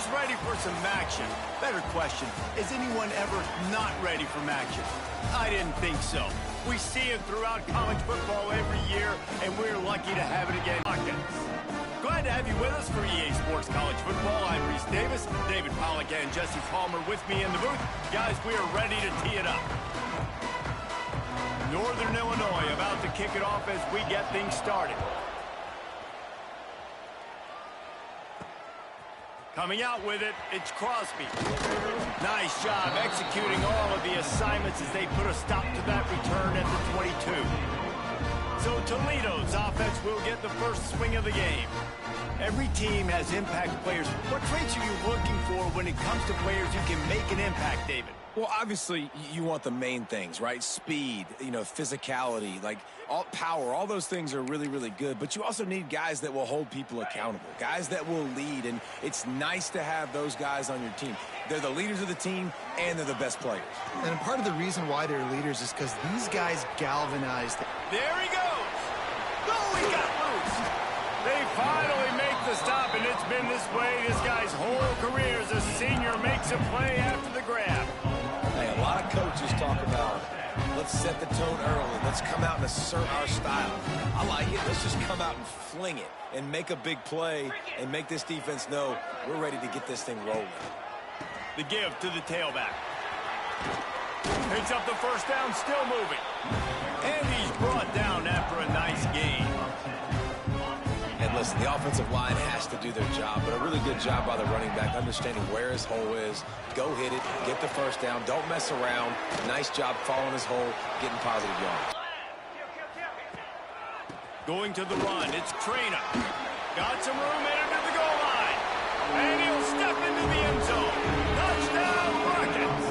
Who's ready for some action? Better question, is anyone ever not ready for action? I didn't think so. We see it throughout college football every year, and we're lucky to have it again. Glad to have you with us for EA Sports College Football. I'm Reese Davis, David Pollack, and Jesse Palmer with me in the booth. Guys, we are ready to tee it up. Northern Illinois about to kick it off as we get things started. Coming out with it, it's Crosby. Nice job executing all of the assignments as they put a stop to that return at the 22. So Toledo's offense will get the first swing of the game. Every team has impact players. What traits are you looking for when it comes to players who can make an impact, David? Well, obviously, you want the main things, right? Speed, physicality, all power. All those things are really, really good. But you also need guys that will hold people accountable, guys that will lead. And it's nice to have those guys on your team. They're the leaders of the team, and they're the best players. And part of the reason why they're leaders is because these guys galvanized. There he goes. Oh, he got loose. They finally make the stop, and it's been this way. This guy's whole career as a senior makes a play after the grab. Hey, a lot of coaches talk about, let's set the tone early. Let's come out and assert our style. I like it. Let's just come out and fling it and make a big play and make this defense know we're ready to get this thing rolling. The give to the tailback. Picks up the first down, still moving. And he's brought down after a nice gain. And listen, the offensive line has to do their job, but a really good job by the running back, understanding where his hole is. Go hit it, get the first down, don't mess around. Nice job following his hole, getting positive yards. Going to the run, it's Trina. Got some room headed to the goal line. And he'll step into the end zone. Touchdown, Rockets!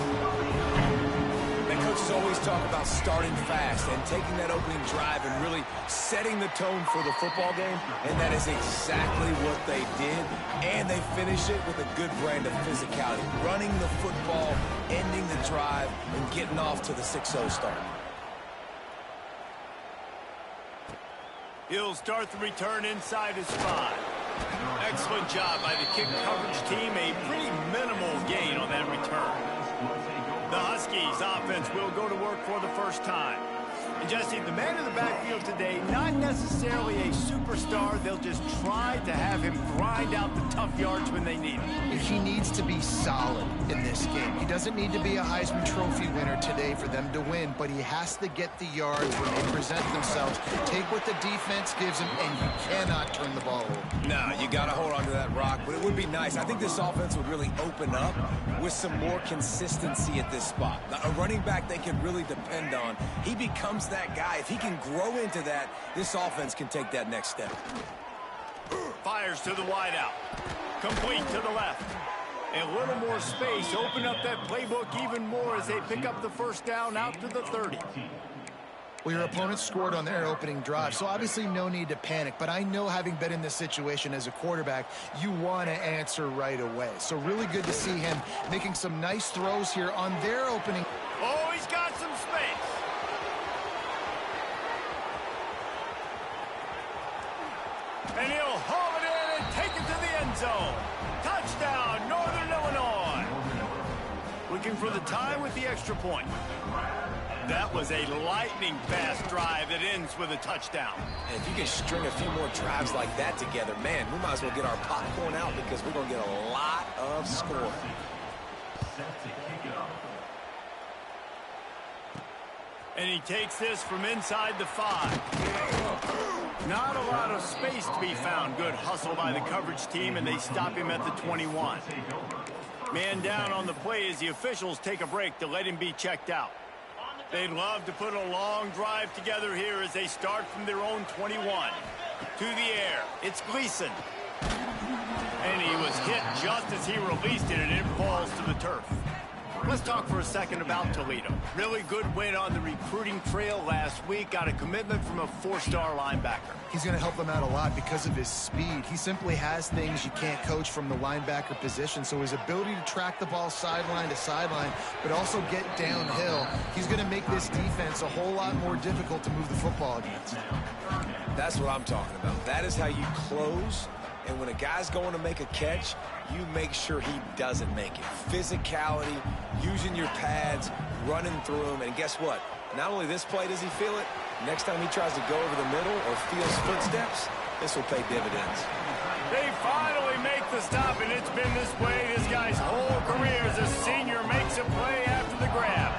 And coaches always talk about starting fast and taking that opening drive and really setting the tone for the football game, and that is exactly what they did, and they finish it with a good brand of physicality, running the football, ending the drive, and getting off to the 6-0 start. He'll start the return inside his 5. Excellent job by the kick coverage team, a pretty minimal gain on that return. The Huskies offense will go to work for the first time. And Jesse, the man in the backfield today, not necessarily a superstar. They'll just try to have him grind out the tough yards when they need him. He needs to be solid in this game. He doesn't need to be a Heisman Trophy winner today for them to win, but he has to get the yards when they present themselves. Take what the defense gives him, and you cannot turn the ball over. No, you got to hold on to that rock, but it would be nice. I think this offense would really open up with some more consistency at this spot. A running back they can really depend on. He becomes that guy. If he can grow into that, this offense can take that next step. Fires to the wideout. Complete to the left. A little more space. Open up that playbook even more as they pick up the first down out to the 30. Well, your opponent scored on their opening drive, so obviously no need to panic. But I know, having been in this situation as a quarterback, you want to answer right away. So really good to see him making some nice throws here on their opening. Oh, he's got some space. And he'll haul it in and take it to the end zone. Touchdown, Northern Illinois. Looking for the tie with the extra point. That was a lightning-fast drive that ends with a touchdown. And if you can string a few more drives like that together, man, we might as well get our popcorn out because we're going to get a lot of scoring. And he takes this from inside the 5. Not a lot of space to be found. Good hustle by the coverage team, and they stop him at the 21. Man down on the play as the officials take a break to let him be checked out. They'd love to put a long drive together here as they start from their own 21. To the air, it's Gleason. And he was hit just as he released it, and it falls to the turf. Let's talk for a second about Toledo. Really good win on the recruiting trail last week. Got a commitment from a 4-star linebacker. He's going to help them out a lot because of his speed. He simply has things you can't coach from the linebacker position. So his ability to track the ball sideline to sideline, but also get downhill, he's going to make this defense a whole lot more difficult to move the football against. That's what I'm talking about. That is how you close And when a guy's going to make a catch, you make sure he doesn't make it. Physicality, using your pads, running through them. And guess what? Not only this play does he feel it, next time he tries to go over the middle or feels footsteps, this will pay dividends. They finally make the stop, and it's been this way this guy's whole career as a senior makes a play after the grab.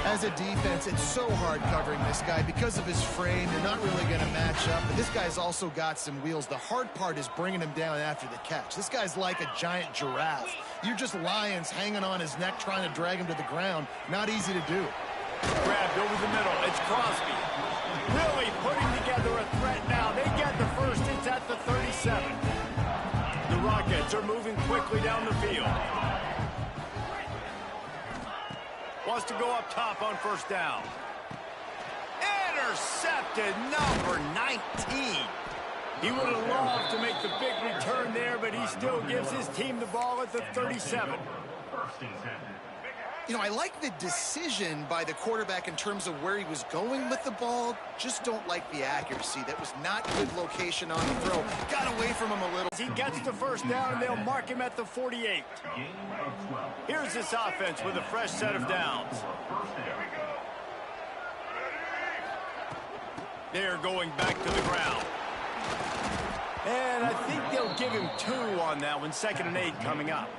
As a defense, it's so hard covering this guy because of his frame. They're not really going to match up, but this guy's also got some wheels. The hard part is bringing him down after the catch. This guy's like a giant giraffe. You're just lions hanging on his neck trying to drag him to the ground. Not easy to do. Grabbed over the middle. It's Crosby. Really putting together a threat now. They get the first. It's at the 37. The Rockets are moving quickly down the field. Wants to go up top on first down. Intercepted, number 19. He would have loved to make the big return there, but he still gives his team the ball at the 37. You know, I like the decision by the quarterback in terms of where he was going with the ball. Just don't like the accuracy. That was not good location on the throw. Got away from him a little. He gets the first down, and they'll mark him at the 48. Here's this offense with a fresh set of downs. They're going back to the ground. And I think they'll give him 2 on that one. 2nd and 8 coming up.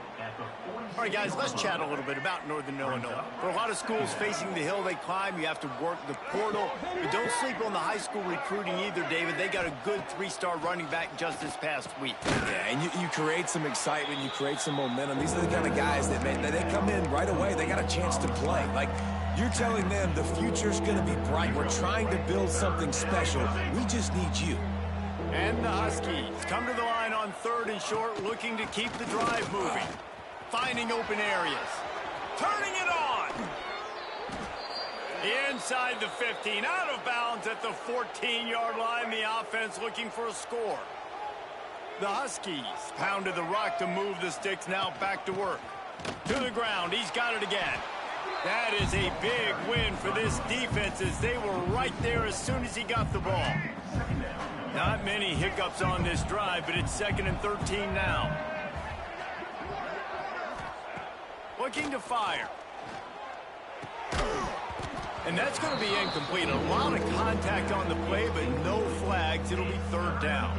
All right, guys, let's chat a little bit about Northern Illinois. For a lot of schools facing the hill they climb, you have to work the portal. But don't sleep on the high school recruiting either, David. They got a good 3-star running back just this past week. Yeah, and you create some excitement. You create some momentum. These are the kind of guys that they come in right away. They got a chance to play. Like, you're telling them the future's going to be bright. We're trying to build something special. We just need you. And the Huskies come to the line on 3rd and short, looking to keep the drive moving. Finding open areas. Turning it on. Inside the 15. Out of bounds at the 14-yard line. The offense looking for a score. The Huskies pounded the rock to move the sticks. Now back to work. To the ground. He's got it again. That is a big win for this defense as they were right there as soon as he got the ball. Not many hiccups on this drive, but it's 2nd and 13 now. Looking to fire. And that's going to be incomplete. A lot of contact on the play, but no flags. It'll be 3rd down.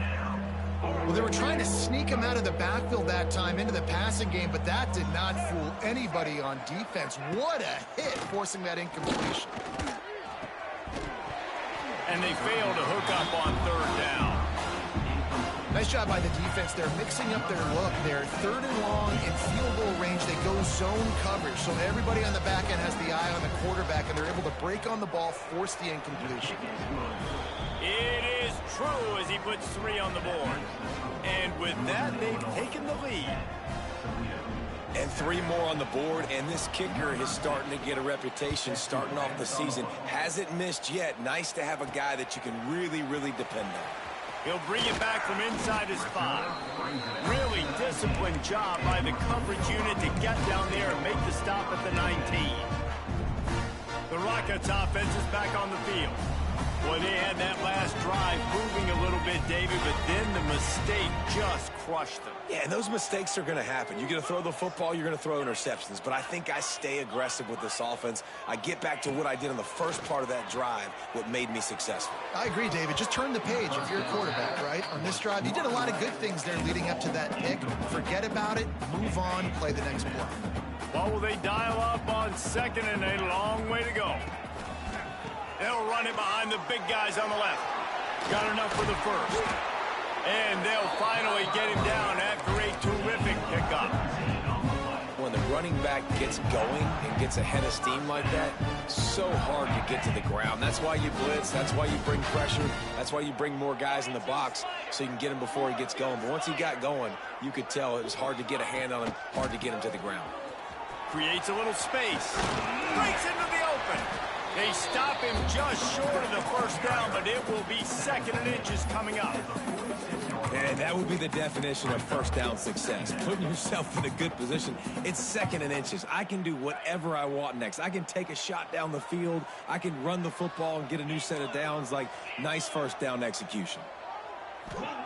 Well, they were trying to sneak him out of the backfield that time into the passing game, but that did not fool anybody on defense. What a hit, forcing that incompletion. And they fail to hook up on 3rd down. Nice job by the defense. They're mixing up their look. They're 3rd and long in field goal range. They go zone coverage, so everybody on the back end has the eye on the quarterback, and they're able to break on the ball, force the incompletion. It is true as he puts 3 on the board. And with that, they've taken the lead. And 3 more on the board, and this kicker is starting to get a reputation starting off the season. Hasn't missed yet. Nice to have a guy that you can really, really depend on. He'll bring it back from inside his 5. Really disciplined job by the coverage unit to get down there and make the stop at the 19. The Rockets offense is back on the field. Boy, they had that last drive moving a little bit, David, but then the mistake just crushed them. Yeah, and those mistakes are going to happen. You're going to throw the football, you're going to throw interceptions. But I think I stay aggressive with this offense. I get back to what I did on the first part of that drive, what made me successful. I agree, David. Just turn the page if you're a quarterback, right? On this drive, you did a lot of good things there leading up to that pick. Forget about it, move on, play the next play. Well, will they dial up on 2nd and a long way to go? They'll run it behind the big guys on the left. Got enough for the first. And they'll finally get him down after a terrific pickup. When the running back gets going and gets ahead of steam like that, so hard to get to the ground. That's why you blitz. That's why you bring pressure. That's why you bring more guys in the box so you can get him before he gets going. But once he got going, you could tell it was hard to get a hand on him, hard to get him to the ground. Creates a little space. Breaks into the open. They stop him just short of the first down, but it will be 2nd and inches coming up. And that would be the definition of first down success. Putting yourself in a good position. It's 2nd and inches. I can do whatever I want next. I can take a shot down the field. I can run the football and get a new set of downs. Like, nice first down execution.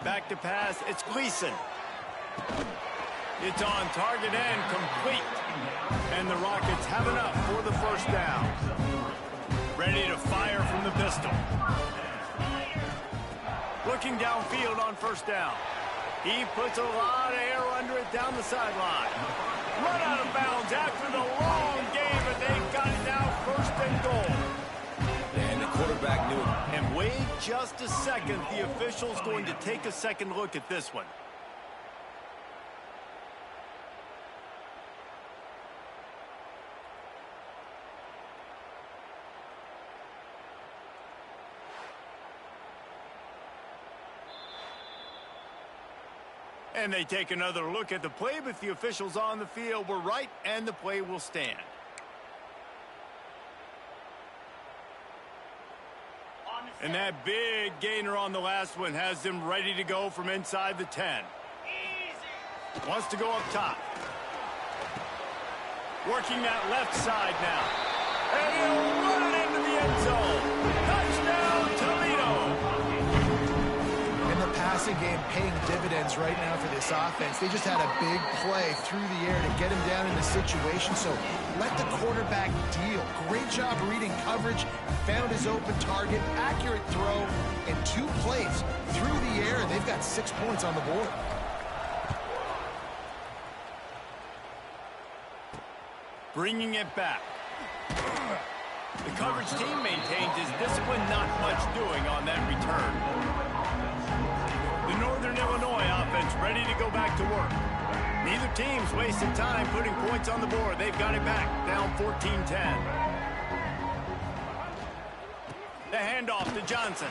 Back to pass, it's Gleason. It's on target and complete. And the Rockets have enough for the first down. Ready to fire from the pistol. Looking downfield on first down. He puts a lot of air under it down the sideline. Run out of bounds after the long game, and they've got it now first and goal. And the quarterback knew it. And wait just a second. The official's going to take a second look at this one. And they take another look at the play, but the officials on the field were right, and the play will stand. And that big gainer on the last one has them ready to go from inside the 10. Wants to go up top. Working that left side now. And he'll run it into the end zone. Touchdown, Toledo! Passing game paying dividends right now for this offense. They just had a big play through the air to get him down in the situation, so let the quarterback deal. Great job reading coverage, found his open target, accurate throw, and 2 plays through the air, and they've got 6 points on the board. Bringing it back. The coverage team maintains his discipline, not much doing on that return. The Northern Illinois offense ready to go back to work. Neither team's wasted time putting points on the board. They've got it back, down 14-10. The handoff to Johnson.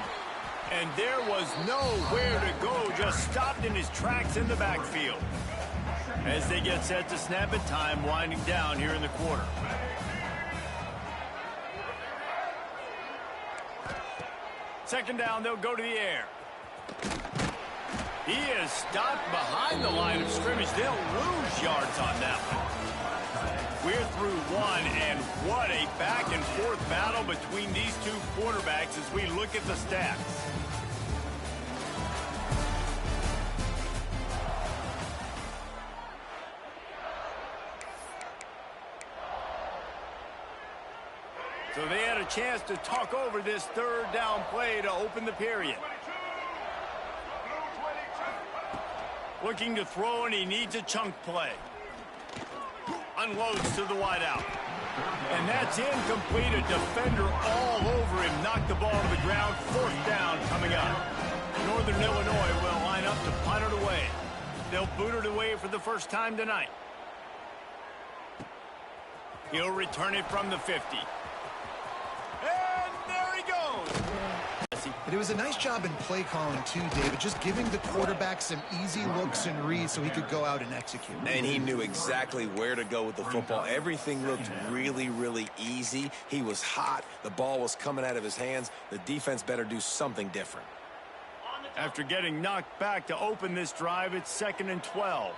And there was nowhere to go, just stopped in his tracks in the backfield. As they get set to snap it, time winding down here in the quarter. Second down, they'll go to the air. He is stopped behind the line of scrimmage. They'll lose yards on that one. We're through one, and what a back-and-forth battle between these two quarterbacks as we look at the stats. So they had a chance to talk over this third down play to open the period. Looking to throw, and he needs a chunk play. Unloads to the wideout. And that's incomplete. A defender all over him. Knocked the ball to the ground. Fourth down coming up. Northern Illinois will line up to punt it away. They'll boot it away for the first time tonight. He'll return it from the 50. And there he goes. But it was a nice job in play calling too, David, just giving the quarterback some easy looks and reads so he could go out and execute. And he knew exactly where to go with the football. Everything looked really, really easy. He was hot. The ball was coming out of his hands. The defense better do something different. After getting knocked back to open this drive, it's 2nd and 12.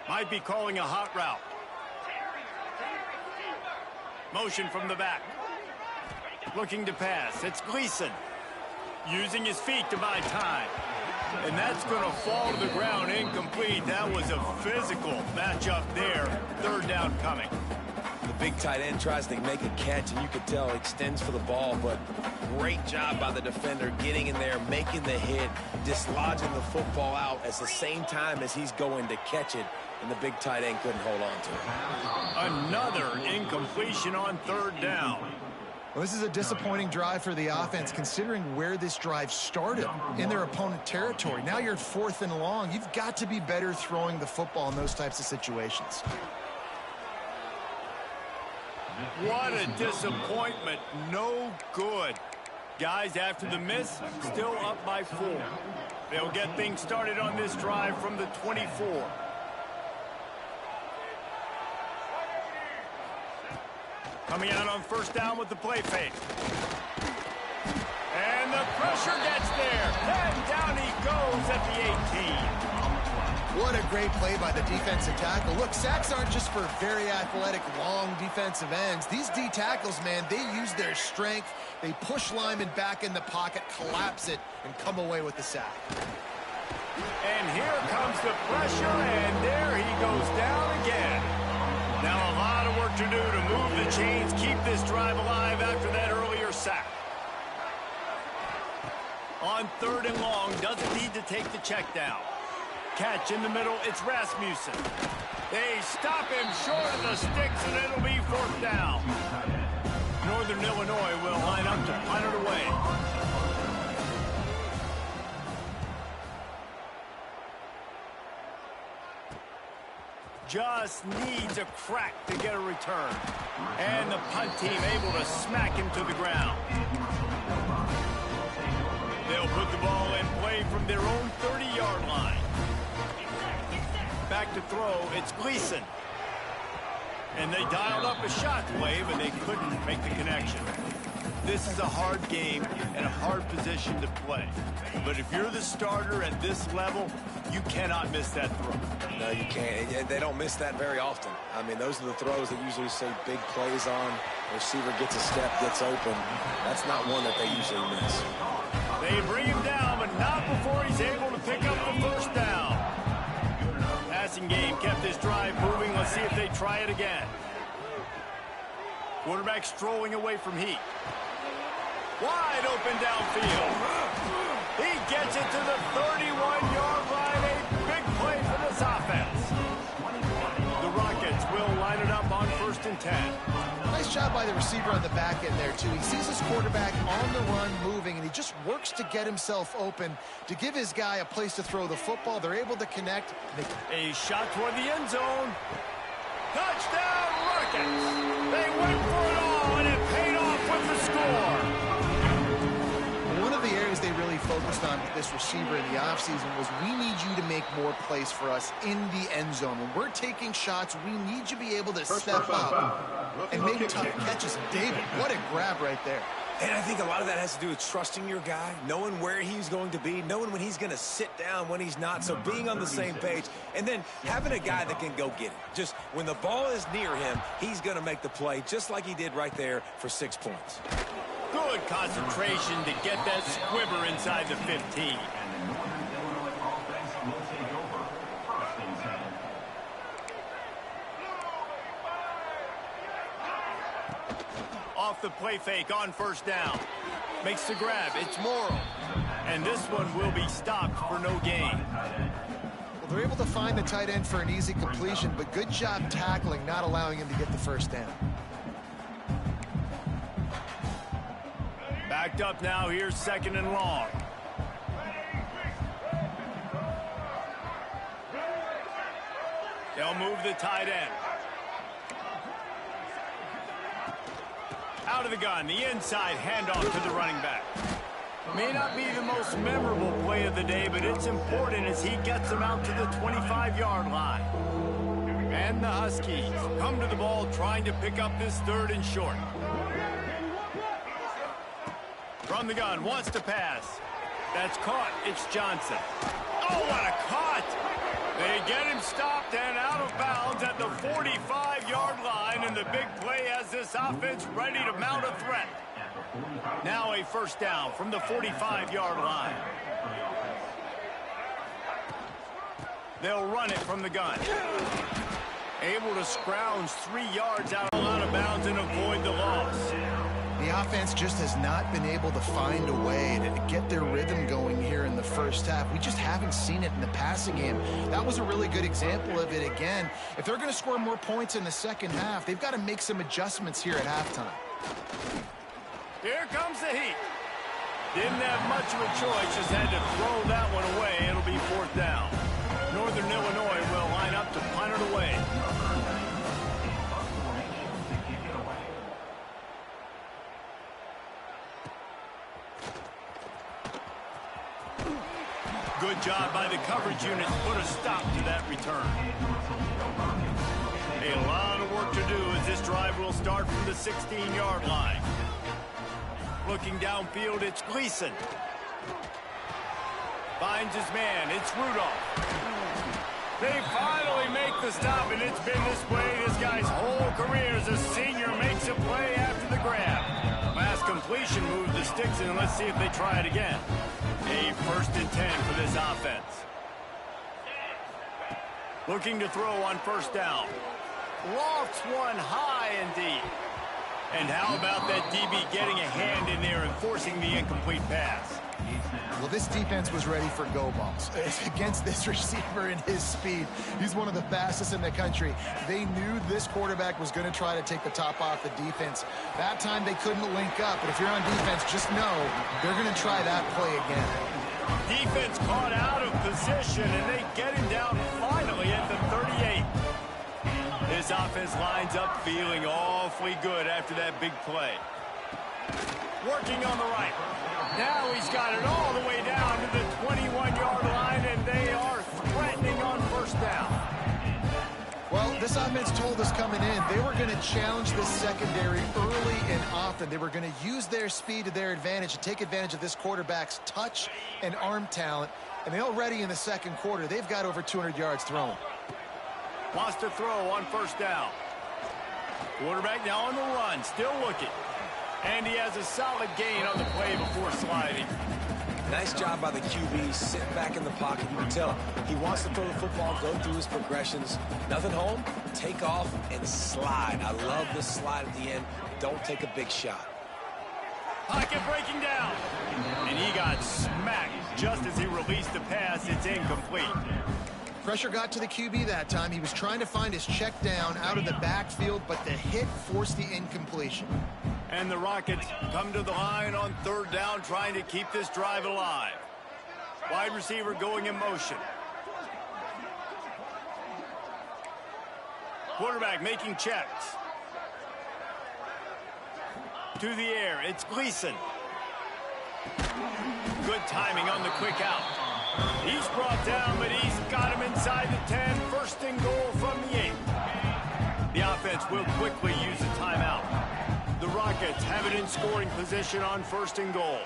Might be calling a hot route. Motion from the back. Looking to pass. It's Gleason. Using his feet to buy time. And that's going to fall to the ground incomplete. That was a physical matchup there. Third down coming. The big tight end tries to make a catch, and you could tell extends for the ball, but great job by the defender getting in there, making the hit, dislodging the football out at the same time as he's going to catch it, and the big tight end couldn't hold on to it. Another incompletion on third down. Well, this is a disappointing drive for the offense, considering where this drive started, in their opponent territory. Now you're 4th and long. You've got to be better throwing the football in those types of situations. What a disappointment. No good. Guys, after the miss, still up by 4. They'll get things started on this drive from the 24. Coming out on first down with the play fake. And the pressure gets there. And down he goes at the 18. What a great play by the defensive tackle. Look, sacks aren't just for very athletic, long defensive ends. These D tackles, man, they use their strength. They push linemen back in the pocket, collapse it, and come away with the sack. And here comes the pressure, and there he goes down again. Now a lot of work to do to move the chains, keep this drive alive after that earlier sack. On 3rd and long, doesn't need to take the check down. Catch in the middle, it's Rasmussen. They stop him short of the sticks, and it'll be 4th down. Northern Illinois will line up to punt it away. Just needs a crack to get a return. And the punt team able to smack him to the ground. They'll put the ball in play from their own 30-yard line. Back to throw, it's Gleason. And they dialed up a shockwave, and they couldn't make the connection. This is a hard game and a hard position to play. But if you're the starter at this level, you cannot miss that throw. No, you can't. They don't miss that very often. I mean, those are the throws that usually see big plays on. The receiver gets a step, gets open. That's not one that they usually miss. They bring him down, but not before he's able to pick up the 1st down. Passing game kept this drive moving. Let's see if they try it again. Quarterback strolling away from heat. Wide open downfield. He gets it to the 31-yard line. A big play for this offense. The Rockets will line it up on 1st and 10. Nice job by the receiver on the back end there, too. He sees his quarterback on the run moving, and he just works to get himself open to give his guy a place to throw the football. They're able to connect. A shot toward the end zone. Touchdown, Rockets! They went for it all, and it paid off with the score. One of the areas they really focused on with this receiver in the offseason was, we need you to make more plays for us in the end zone. When we're taking shots, we need you to be able to step up and make tough catches. David, what a grab right there. And I think a lot of that has to do with trusting your guy, knowing where he's going to be, knowing when he's going to sit down, when he's not, so being on the same page, and then having a guy that can go get it. Just when the ball is near him, he's going to make the play, just like he did right there for 6 points. Good concentration to get that squibber inside the 15. Off the play fake on 1st down. Makes the grab. It's Morrow. And this one will be stopped for no gain. Well, they're able to find the tight end for an easy completion, but good job tackling, not allowing him to get the 1st down. Backed up now. Here's 2nd and long. They'll move the tight end. Out of the gun, the inside handoff to the running back. May not be the most memorable play of the day, but it's important as he gets them out to the 25-yard line. And the Huskies come to the ball trying to pick up this 3rd and short. From the gun, wants to pass. That's caught. It's Johnson. Oh, what a cut! They get him stopped and out of bounds at the 45-yard line, and the big play has this offense ready to mount a threat. Now a 1st down from the 45-yard line. They'll run it from the gun. Able to scrounge 3 yards out of bounds and avoid the loss. The offense just has not been able to find a way to get their rhythm going here in the 1st half. We just haven't seen it in the passing game. That was a really good example of it again. If they're going to score more points in the 2nd half, they've got to make some adjustments here at halftime. Here comes the heat. Didn't have much of a choice, just had to throw that one away. It'll be 4th down. Northern Illinois will line up to punt it away. Good job by the coverage unit to put a stop to that return. A lot of work to do as this drive will start from the 16-yard line. Looking downfield, it's Gleason. Finds his man, it's Rudolph. They finally make the stop, and it's been this way this guy's whole career as a senior makes a play after the grab. Last completion moved the sticks, and let's see if they try it again. A 1st and 10 for this offense. Looking to throw on first down. Lofts one high and deep. And how about that DB getting a hand in there and forcing the incomplete pass? Well, this defense was ready for go balls. Against this receiver and his speed, he's one of the fastest in the country. They knew this quarterback was going to try to take the top off the defense. That time they couldn't link up, but if you're on defense, just know they're going to try that play again. Defense caught out of position, and they get him down finally at the 38. This offense lines up feeling awfully good after that big play. Working on the right. Now he's got it all the way down to the 21-yard line, and they are threatening on first down. Well, this offense told us coming in they were going to challenge this secondary early and often. They were going to use their speed to their advantage and take advantage of this quarterback's touch and arm talent. And they already in the second quarter, they've got over 200 yards thrown. Wants to throw on first down. Quarterback now on the run, still looking. And he has a solid gain on the play before sliding. Nice job by the QB, sitting back in the pocket. You can tell he wants to throw the football, go through his progressions. Nothing home, take off, and slide. I love the slide at the end. Don't take a big shot. Pocket breaking down. And he got smacked just as he released the pass. It's incomplete. Pressure got to the QB that time. He was trying to find his check down out of the backfield, but the hit forced the incompletion. And the Rockets come to the line on third down, trying to keep this drive alive. Wide receiver going in motion. Quarterback making checks. To the air, it's Gleason. Good timing on the quick out. He's brought down, but he's got him inside the 10. First and goal from the 8. The offense will quickly use a timeout. The Rockets have it in scoring position on first and goal.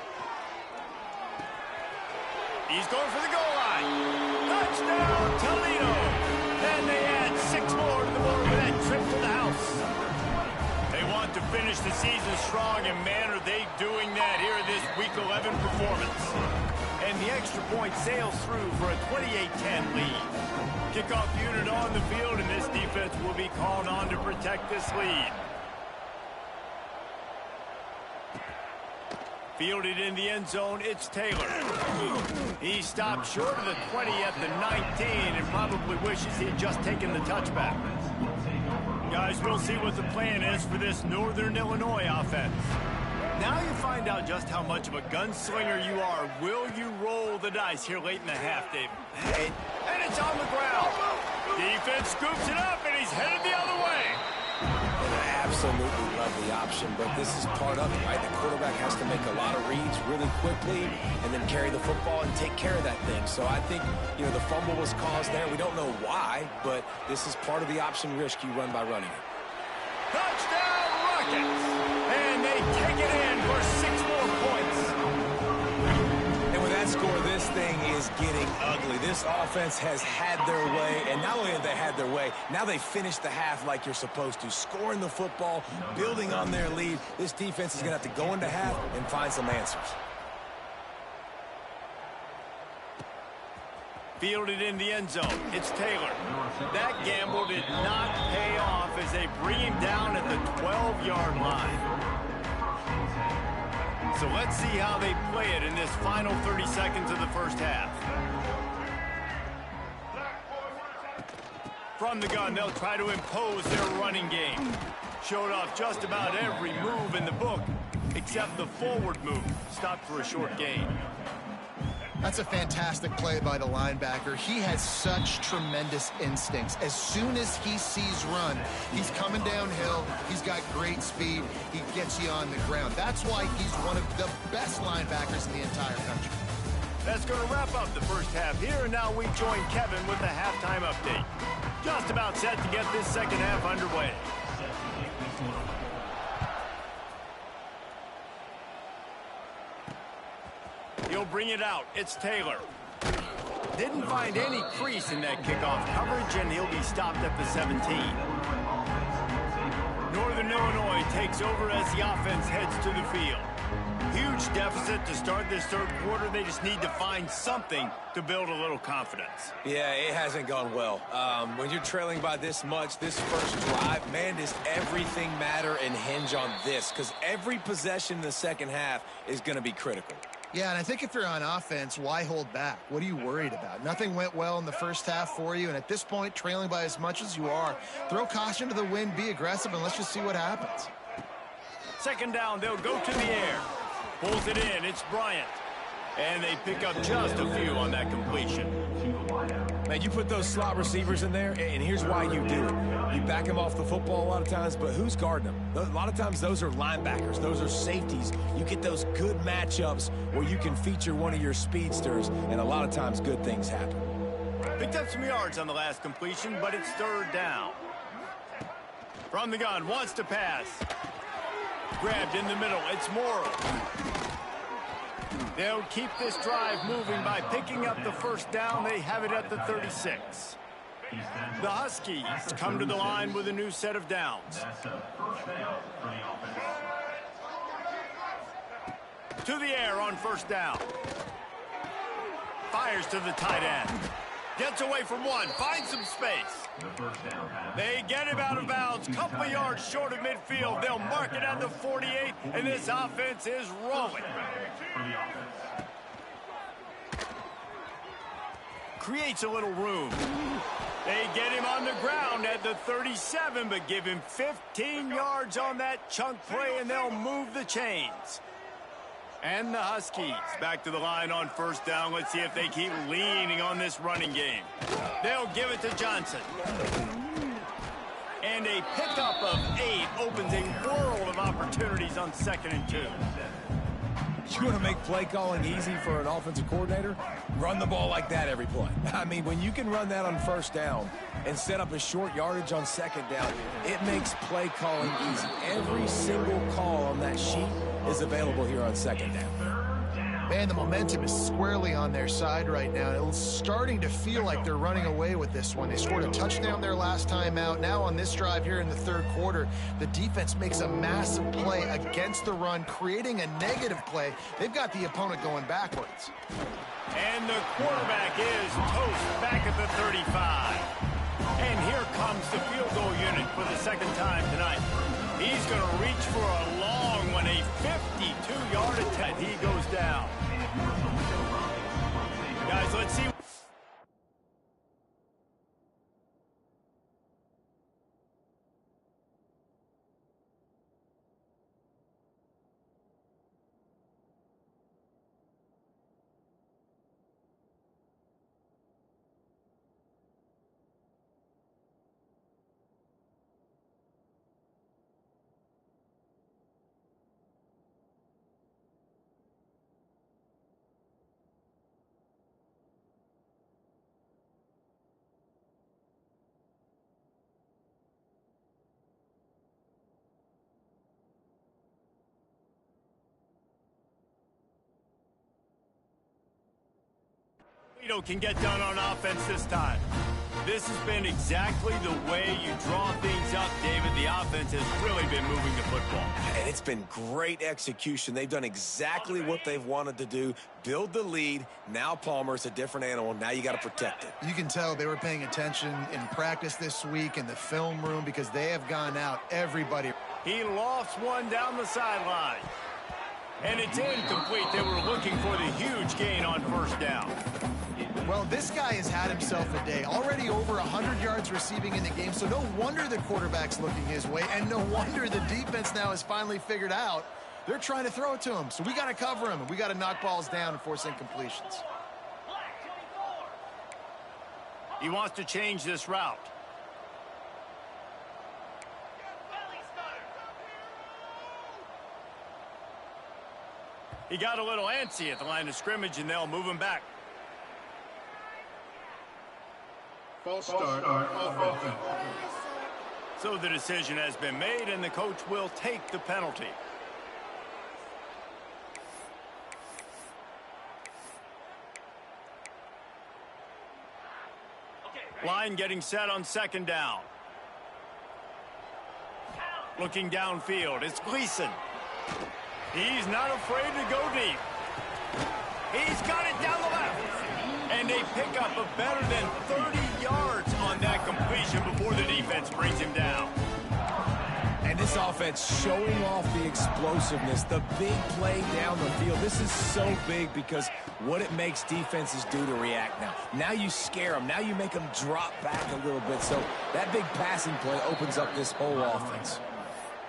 He's going for the goal line. Touchdown, Toledo. And they add 6 more to the board with that trip to the house. They want to finish the season strong, and man, are they doing that here in this Week 11 performance. And the extra point sails through for a 28-10 lead. Kickoff unit on the field, and this defense will be called on to protect this lead. Fielded in the end zone, it's Taylor. He stopped short of the 20 at the 19 and probably wishes he'd just taken the touchback. Guys, we'll see what the plan is for this Northern Illinois offense. Now you find out just how much of a gunslinger you are. Will you roll the dice here late in the half, Dave? And it's on the ground. Defense scoops it up, and he's headed the other way. And I absolutely love the option, but this is part of it, right? The quarterback has to make a lot of reads really quickly and then carry the football and take care of that thing. So I think, the fumble was caused there. We don't know why, but this is part of the option risk you run by running it. Touchdown, Rockets! And they take it in for 6 more points. And with that score, this thing is getting ugly. This offense has had their way, and not only have they had their way, now they finished the half like you're supposed to, scoring the football, building on their lead. This defense is going to have to go into half and find some answers. Fielded in the end zone, it's Taylor. That gamble did not pay off as they bring him down at the 12-yard line. So let's see how they play it in this final 30 seconds of the first half. From the gun, they'll try to impose their running game. Showed off just about every move in the book, except the forward move. Stopped for a short gain. That's a fantastic play by the linebacker. He has such tremendous instincts. As soon as he sees run, he's coming downhill. He's got great speed. He gets you on the ground. That's why he's one of the best linebackers in the entire country. That's going to wrap up the first half here, and now we join Kevin with the halftime update. Just about set to get this second half underway. He'll bring it out. It's Taylor. Didn't find any crease in that kickoff coverage, and he'll be stopped at the 17. Northern Illinois takes over as the offense heads to the field. Huge deficit to start this third quarter. They just need to find something to build a little confidence. Yeah, it hasn't gone well. When you're trailing by this much, this first drive, man, does everything matter and hinge on this? Because every possession in the second half is going to be critical. Yeah, and I think if you're on offense, why hold back? What are you worried about? Nothing went well in the first half for you, and at this point, trailing by as much as you are, throw caution to the wind, be aggressive, and let's just see what happens. Second down, they'll go to the air. Pulls it in, it's Bryant. And they pick up just a few on that completion. Man, you put those slot receivers in there, and here's why you do it. You back them off the football a lot of times, but who's guarding them? A lot of times those are linebackers. Those are safeties. You get those good matchups where you can feature one of your speedsters, and a lot of times good things happen. Picked up some yards on the last completion, but it's third down. From the gun, wants to pass. Grabbed in the middle, it's Morrow. They'll keep this drive moving by picking up the first down. They have it at the 36. The Huskies come to the line with a new set of downs. To the air on first down. Fires to the tight end. Gets away from one, finds some space. They get him out of bounds, couple of yards short of midfield. They'll mark it at the 48, and this offense is rolling. Creates a little room. They get him on the ground at the 37, but give him 15 yards on that chunk play, and they'll move the chains. And the Huskies back to the line on first down. Let's see if they keep leaning on this running game. They'll give it to Johnson. And a pickup of 8 opens a world of opportunities on 2nd and 2. You want to make play calling easy for an offensive coordinator? Run the ball like that every play. I mean, when you can run that on first down and set up a short yardage on second down, it makes play calling easy. Every single call on that sheet is available here on second down. Man, the momentum is squarely on their side right now. It's starting to feel like they're running away with this one. They scored a touchdown their last time out. Now on this drive here in the third quarter, the defense makes a massive play against the run, creating a negative play. They've got the opponent going backwards. And the quarterback is toast back at the 35. And here comes the field goal unit for the second time tonight. He's going to reach for a long one, a 52-yard attempt. He goes down. Guys, let's see. Toledo can get done on offense this time. This has been exactly the way you draw things up, David. The offense has really been moving the football. And it's been great execution. They've done exactly what they've wanted to do. Build the lead. Now Palmer's a different animal. Now you got to protect it. You can tell they were paying attention in practice this week in the film room because they have gone out everybody. He lofts one down the sideline. And it's incomplete. They were looking for the huge gain on first down. Well, this guy has had himself a day. Already over 100 yards receiving in the game, so no wonder the quarterback's looking his way, and no wonder the defense now has finally figured out they're trying to throw it to him. So we got to cover him, and we got to knock balls down and force incompletions. He wants to change this route. He got a little antsy at the line of scrimmage, and they'll move him back. False start offense. So the decision has been made, and the coach will take the penalty. Line getting set on second down. Looking downfield, it's Gleason. He's not afraid to go deep. He's got it down the left. And they pick up a better than 30 yards on that completion before the defense brings him down. And this offense showing off the explosiveness, the big play down the field. This is so big because what it makes defenses do to react now. Now you scare them. Now you make them drop back a little bit. So that big passing play opens up this whole offense.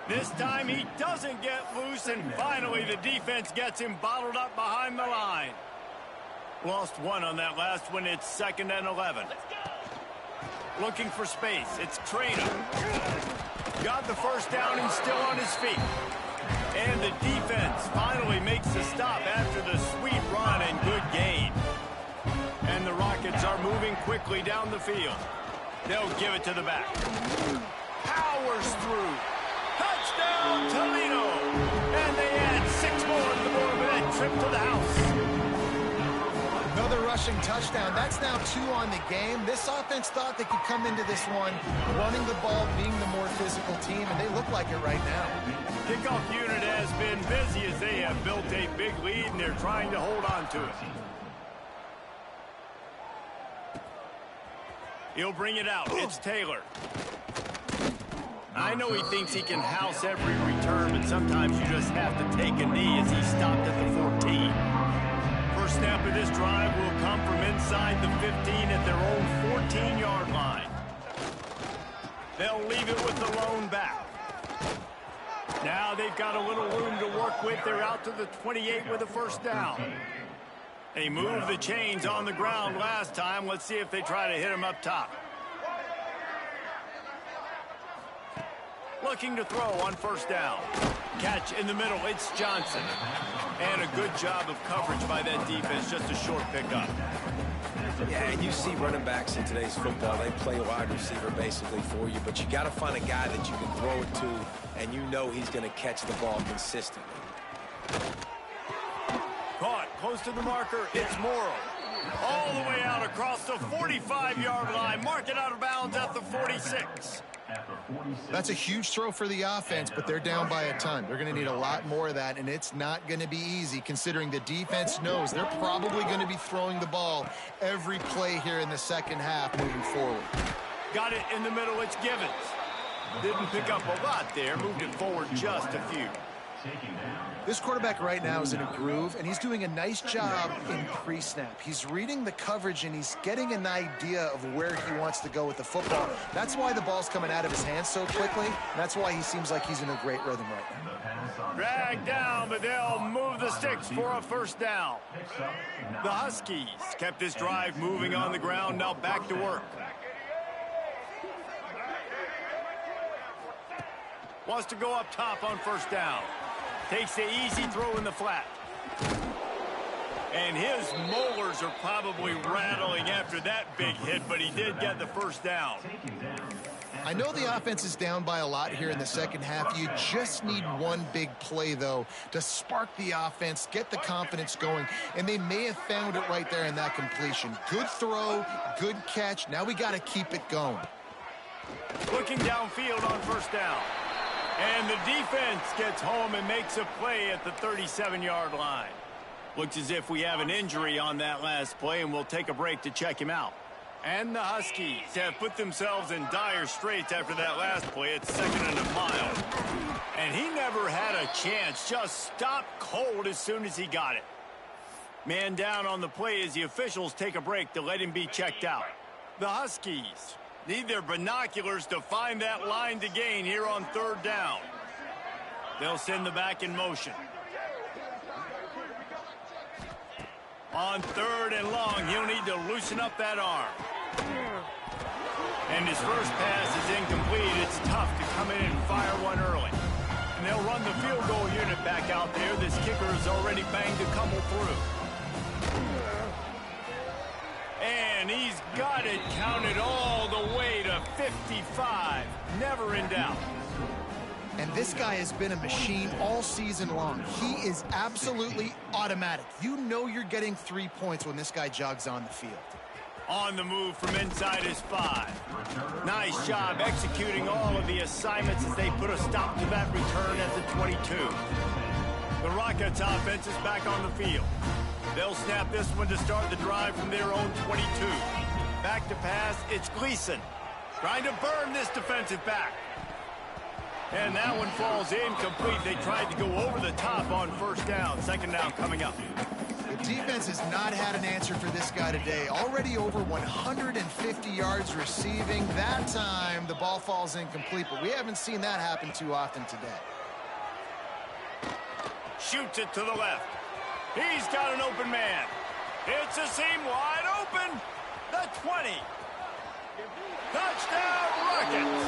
This time he doesn't get loose, and finally the defense gets him bottled up behind the line. Lost one on that last one. It's 2nd and 11. Looking for space. It's Toledo. Got the first down and still on his feet. And the defense finally makes the stop after the sweet run and good gain. And the Rockets are moving quickly down the field. They'll give it to the back. Powers through. Touchdown, Toledo! And they add 6 more to the board with that trip to the house. Another rushing touchdown. That's now 2 on the game. This offense thought they could come into this one running the ball, being the more physical team, and they look like it right now. Kickoff unit has been busy as they have built a big lead, and they're trying to hold on to it. He'll bring it out. It's Taylor. I know he thinks he can house every return, but sometimes you just have to take a knee as he stopped at the 14. First snap of this drive will come from inside the 15 at their own 14-yard line. They'll leave it with the lone back. Now they've got a little room to work with. They're out to the 28 with a first down. They moved the chains on the ground last time. Let's see if they try to hit him up top. Looking to throw on first down. Catch in the middle. It's Johnson. And a good job of coverage by that defense. Just a short pickup. Yeah, and you see running backs in today's football. They play wide receiver basically for you, but you got to find a guy that you can throw it to, and you know he's going to catch the ball consistently. Caught close to the marker. It's Morrow. All the way out across the 45-yard line. Mark it out of bounds at the 46. That's a huge throw for the offense, but they're down by a ton. They're going to need a lot more of that, and it's not going to be easy considering the defense knows they're probably going to be throwing the ball every play here in the second half moving forward. Got it in the middle. It's Givens. Didn't pick up a lot there. Moved it forward just a few. This quarterback right now is in a groove, and he's doing a nice job in pre-snap. He's reading the coverage, and he's getting an idea of where he wants to go with the football. That's why the ball's coming out of his hands so quickly, and that's why he seems like he's in a great rhythm right now. Dragged down, but they'll move the sticks for a first down. The Huskies kept this drive moving on the ground, now back to work. Wants to go up top on first down. Takes the easy throw in the flat. And his molars are probably rattling after that big hit, but he did get the first down. I know the offense is down by a lot here in the second half. You just need one big play, though, to spark the offense, get the confidence going, and they may have found it right there in that completion. Good throw, good catch. Now we got to keep it going. Looking downfield on first down. And the defense gets home and makes a play at the 37-yard line. Looks as if we have an injury on that last play, and we'll take a break to check him out. And the Huskies have put themselves in dire straits after that last play. It's 2nd and a mile. And he never had a chance. Just stopped cold as soon as he got it. Man down on the play as the officials take a break to let him be checked out. The Huskies need their binoculars to find that line to gain here on third down. They'll send the back in motion. On third and long, he'll need to loosen up that arm. And his first pass is incomplete. It's tough to come in and fire one early. And they'll run the field goal unit back out there. This kicker is already banged a couple through. And he's got it counted all the way to 55. Never in doubt. And this guy has been a machine all season long. He is absolutely automatic. You know you're getting 3 points when this guy jogs on the field. On the move from inside his 5. Nice job executing all of the assignments as they put a stop to that return at the 22. The Rockets offense is back on the field. They'll snap this one to start the drive from their own 22. Back to pass, it's Gleason. Trying to burn this defensive back. And that one falls incomplete. They tried to go over the top on first down. Second down coming up. The defense has not had an answer for this guy today. Already over 150 yards receiving. That time, the ball falls incomplete, but we haven't seen that happen too often today. Shoots it to the left. He's got an open man. It's a seam wide open. The 20. Touchdown, Rockets.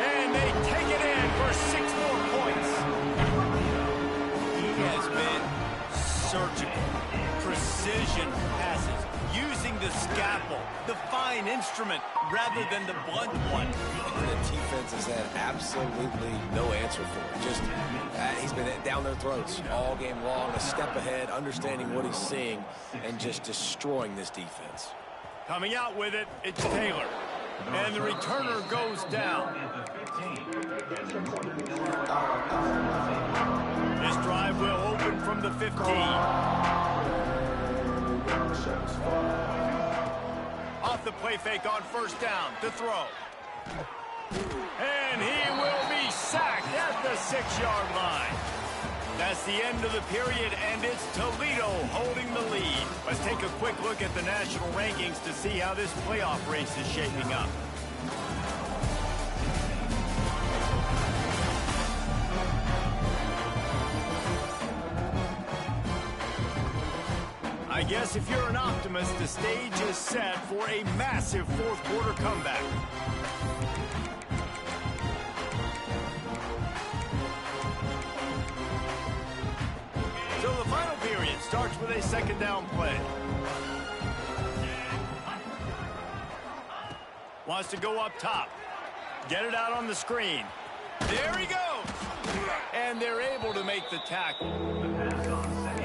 And they take it in for 6 more points. He has been surgical. Precision passes. Using the scalpel, the fine instrument, rather than the blunt one. And the defense has had absolutely no answer for it. Just, he's been down their throats all game long, a step ahead, understanding what he's seeing, and just destroying this defense. Coming out with it, it's Taylor. And the returner goes down. This drive will open from the 15. Off the play fake on first down to throw. And he will be sacked at the 6-yard line. That's the end of the period, and it's Toledo holding the lead. Let's take a quick look at the national rankings to see how this playoff race is shaping up. I guess if you're an optimist, the stage is set for a massive fourth-quarter comeback. So the final period starts with a second down play. Wants to go up top. Get it out on the screen. There he goes. And they're able to make the tackle.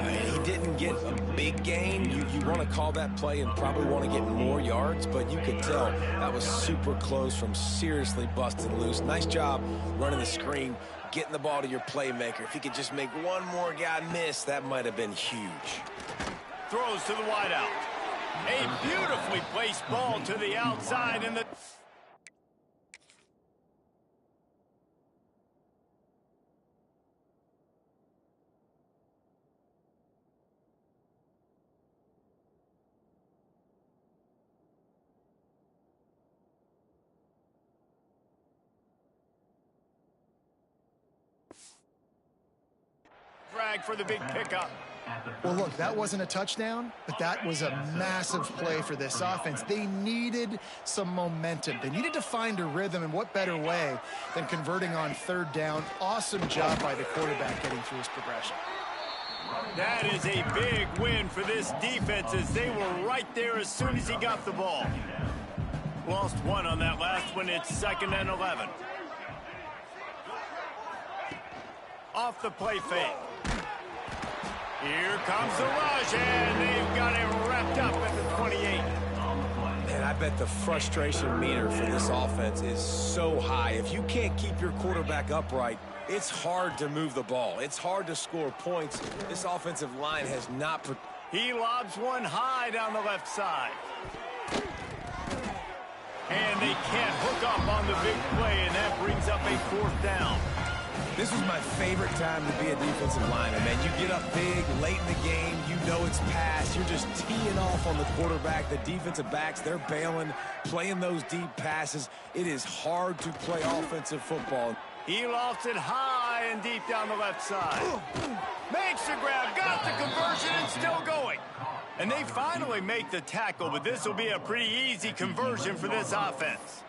He didn't get a big gain. You want to call that play and probably want to get more yards, but you could tell that was super close from seriously busting loose. Nice job running the screen, getting the ball to your playmaker. If he could just make one more guy miss, that might have been huge. Throws to the wideout. A beautifully placed ball to the outside, and the... Drag for the big pickup. Well, look, that wasn't a touchdown, but that was a massive play for this offense. They needed some momentum. They needed to find a rhythm, and what better way than converting on third down. Awesome job by the quarterback getting through his progression. That is a big win for this defense, as they were right there as soon as he got the ball. Lost one on that last one. It's 2nd and 11. Off the play fake. Here comes the rush, and they've got it wrapped up at the 28. And I bet the frustration meter for this offense is so high. If you can't keep your quarterback upright, it's hard to move the ball. It's hard to score points. This offensive line has not... He lobs one high down the left side. And they can't hook up on the big play, and that brings up a 4th down. This was my favorite time to be a defensive lineman, man. You get up big, late in the game, you know it's past. You're just teeing off on the quarterback. The defensive backs, they're bailing, playing those deep passes. It is hard to play offensive football. He lofts it high and deep down the left side. Makes the grab, got the conversion, and still going. And they finally make the tackle, but this will be a pretty easy conversion for this offense.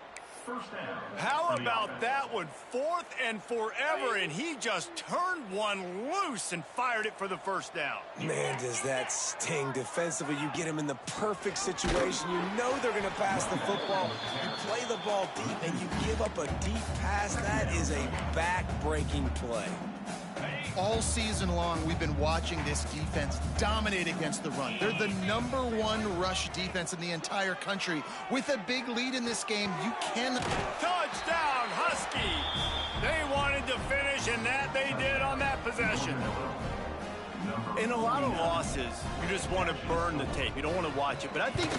How about that one? 4th and forever, and he just turned one loose and fired it for the first down. Man, does that sting defensively. You get him in the perfect situation. You know they're going to pass the football. You play the ball deep, and you give up a deep pass. That is a back-breaking play. All season long, we've been watching this defense dominate against the run. They're the #1 rush defense in the entire country. With a big lead in this game, you can... Touchdown, Huskies! They wanted to finish, and that they did on that possession. In a lot of losses, you just want to burn the tape. You don't want to watch it. But I think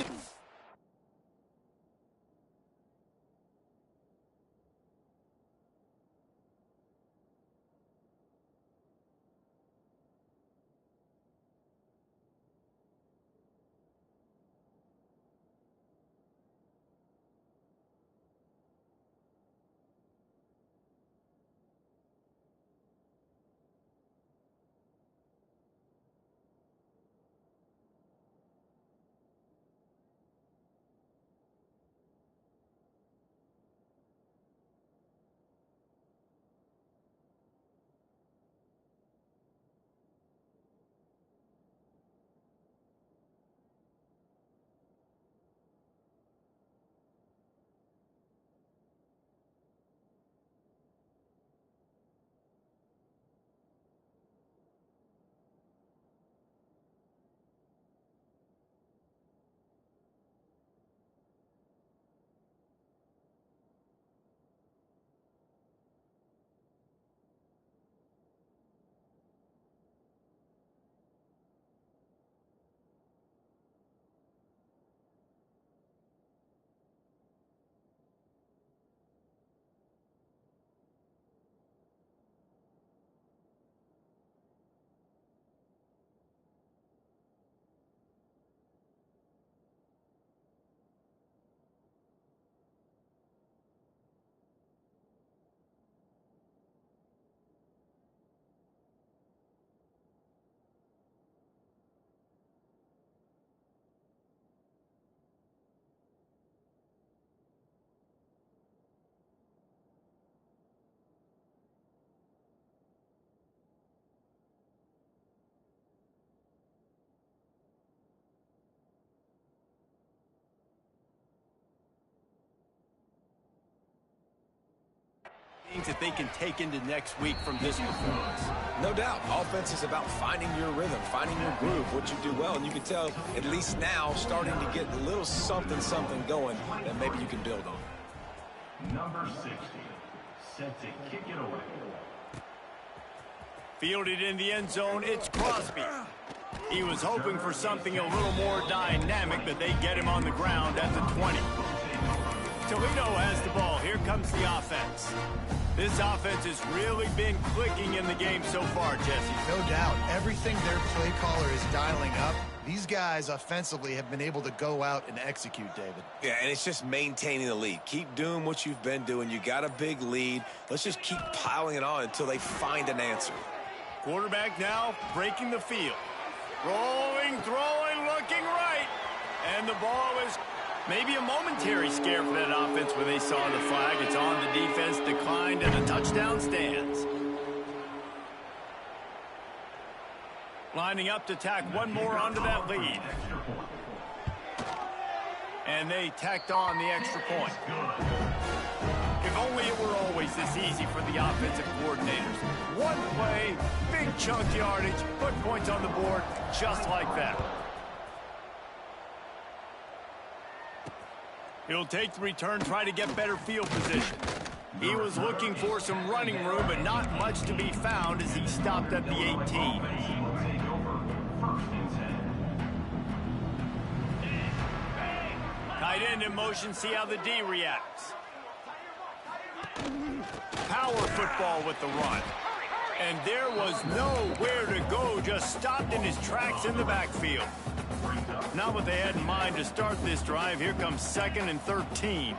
things that they can take into next week from this performance. No doubt. Offense is about finding your rhythm, finding your groove, what you do well. And you can tell, at least now, starting to get a little something going that maybe you can build on. Number 60, set to kick it away. Fielded in the end zone, it's Crosby. He was hoping for something a little more dynamic, but they get him on the ground at the 20. Toledo has the ball. Here comes the offense. This offense has really been clicking in the game so far, Jesse. No doubt. Everything their play caller is dialing up, these guys offensively have been able to go out and execute, David. Yeah, and it's just maintaining the lead. Keep doing what you've been doing. You got a big lead. Let's just keep piling it on until they find an answer. Quarterback now breaking the field. Rolling, throwing, looking right. And the ball is maybe a momentary scare for that offense when they saw the flag. It's on, the defense declined, and the touchdown stands. Lining up to tack one more onto that lead. And they tacked on the extra point. If only it were always this easy for the offensive coordinators. One play, big chunk yardage, put points on the board just like that. He'll take the return, try to get better field position. He was looking for some running room, but not much to be found as he stopped at the 18. Tight end in motion, see how the D reacts. Power football with the run. And there was nowhere to go, just stopped in his tracks in the backfield. Not what they had in mind to start this drive. Here comes 2nd and 13.